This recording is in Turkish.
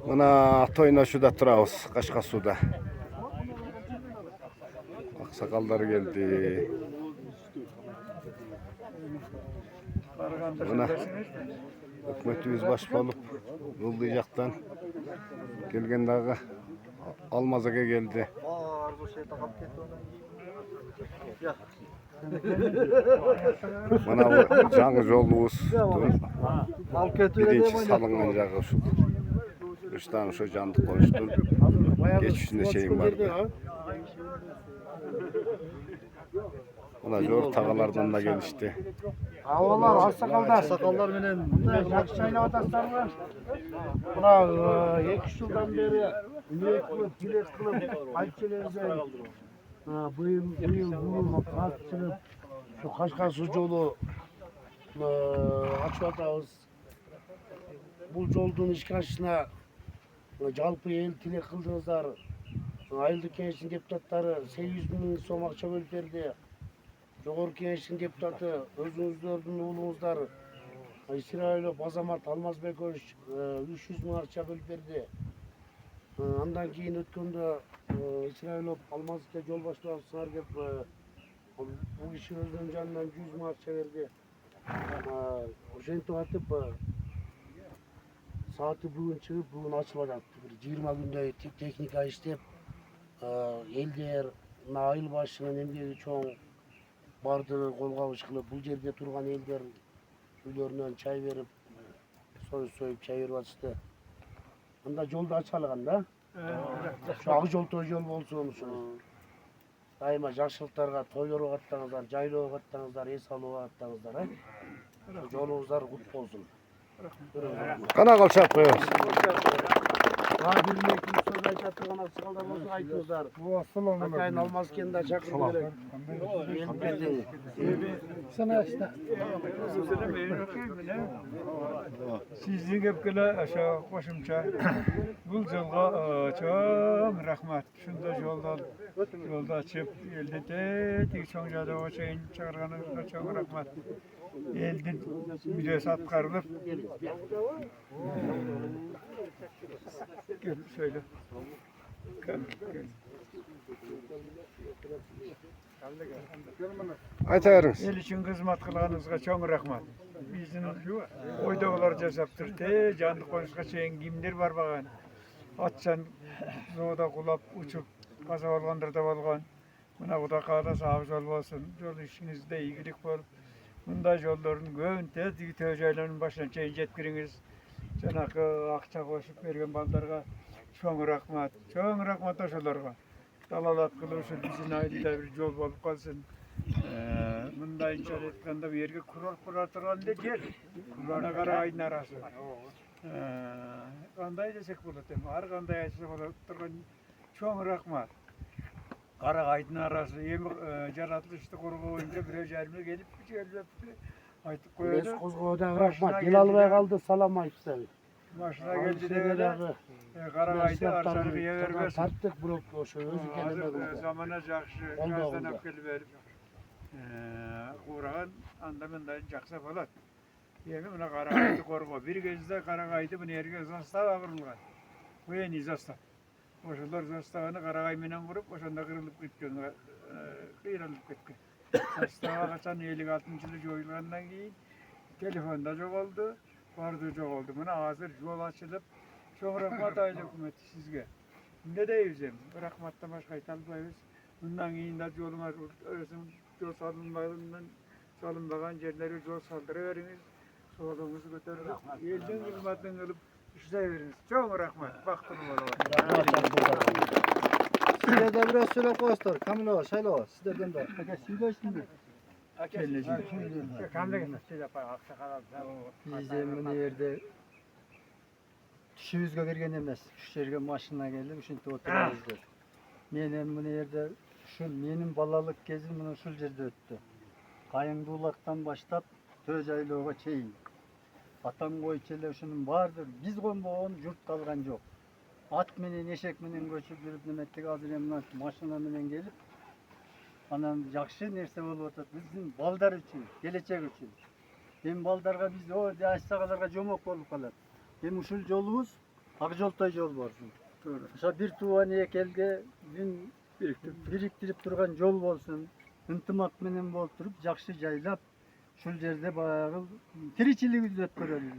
Mına toynaşuda turabız Kaşkasu'da. Aksakallar geldi. Mına hükümetimiz baş olup yollayacaktan gelgen dağı Almazak'a geldi. Mana bu жаңы жолубуз биринчи салынган жагы ушул. Üstten şu canlı konuştum. Geçişinde şeyim vardı. Ona zor tağalardan da gelişti. Havalar, sakallar menen yaxşı çayla ataslarlar. Buna 2 yıldan beri ülek kılıp, dilek kılıp, ayçelerden bu yıl katçılıp şu Kaşkasu yolu açıp atağız. Bu yolun işkaçına жалпы ел тілек қылдыңыздар. Айылдық кеңестің депутаттары 800 мың сом ақша бөліп берді. Жоғарғы кеңестің депутаты өзіңіздердің ұлыңыздар Исраилов Азамат Алмазбекович 300 мың ақша бөліп берді. Андан кейін өткенде Исраилов Алмазбекке жол башлап сыңар кеп бұл киши өзінің жанынан 100 мың ақша берді. Ошентип атып saati bugün çıkıp bugün açılacaktı. 20 günde teknika işlep elder ayıl başının emgegi çoğun bardı kolgavuş kılıp bu yerde turgan elder үйлөрүнөн çay verip soyup çay verip atıştı. Anda yolda açalgan da. Şu ag yol toy yol bolsun şu. Daima жакшылыктарга тойлорго каттаңыздар, жайлоого каттаңыздар, эс алууга каттаңыздар. Жолуңуздар кут болсун. Kana kalçak koyuyoruz. Bilmek için söz aytattırgan aksakallar bolsa aytыңыздар. Akayın almazken de çakırıp gerek. Sana işte. Sizin hepkile aşağı koşumça. Bu yolga çok rahmat. Şunda yolda açıp elde de çoğunca da o şeyin çağırganınızda çok rahmat. Elden müdahale atkarılıp gel söyle. Gel. Aytayarınız. El için hizmet kılganınızga çok rahmat. Bizim oydağlar jasaptırdı. Canlı konuşka şeyin kimler var bagan. Atsan zoda kulap uçup kaza olgandır da olgan. Buna kuda kağıda sağız olmasın. Yol işinizde iyilik bol. Bunda yolların göğün tezgi tözeylerinin başına çeyin jetkiriniz. Janakı akça koşup bergen baldarga çoğun rahmat. Çoğun rahmat oşularga. Dalalat kılışır bizim ailede bir yol bolup kalsın. Bunda inşaat etkanda bir yerge kurar turgan de yer. Kurana kara ayın arası. Kanday desek buladım. Har kanday desek buladım. Çoğun rahmat. Kara ayın arası yemek yaratılıştı kurgu boyunca bir özelliğine gelip bir şey aytıp koydu. Biz kozgoda rahmat. Gel almaya kaldı salam aytsa. Başına geldi de böyle. Kara ayda arsanı yer vermesin. Tarttık bırak o şey özü kendime. Zamana jakşı gazdan öpkeli verip. Kurağın andamından jaksa falan. Yemin buna kara aydı korku. Bir gözde kara aydı bunu yerge zastava kırılgan. Bu yeni zastava. Oşular zastavını Karagay menen kurup, oşanda kırılıp gitken, kıyırılıp gitken. Zastava kaçan 56-yılı joyulgandan keyin telefonda çok oldu, bardı çok oldu. Buna hazır yol açılıp, çok rahmat aile hükümeti sizge. Ne deyizem, rahmattan başka aytalbayız. Bundan keyin de yoluna yol salınmadan yerleri yol saldırıveriniz. Soluğumuzu götürürüz. Elden hizmetten kılıp, İşleveriniz. Çok rahmet. Baktım ola. Size de biraz söyle koştur. Kamilo, şaylo. Sizlerden de. Sizler şimdi. Bizim bu yerde düşüyüzge kirgen emes. Şu yerge maşına geldim, şunta oturabızdır. Menem bu yerde menin balalık gezim bunu şu yerde öttü. Kayındıulaktan başlap töz aylooga çeyin. Atan koyçeler şunun vardır. Biz koyboğun yurt kalgan yok. At menen, eşek menen göçüp yürüp nemettik azır emnat maşina menen gelip anam jakşı nerse bolup atat. Bizim baldar üçün, gelecek üçün. Hem baldarga biz o yaşsagalarga jomok bolup kalat. Hem uşul jolubuz Akjoltoy jol bolsun. Doğru. Ошо bir tuğan ekelge gün biriktirip turgan jol bolsun. Ынтымак менен болуп туруп, жакшы жайлап, шул жерде баягы тиричилигибизди өткөрөлү.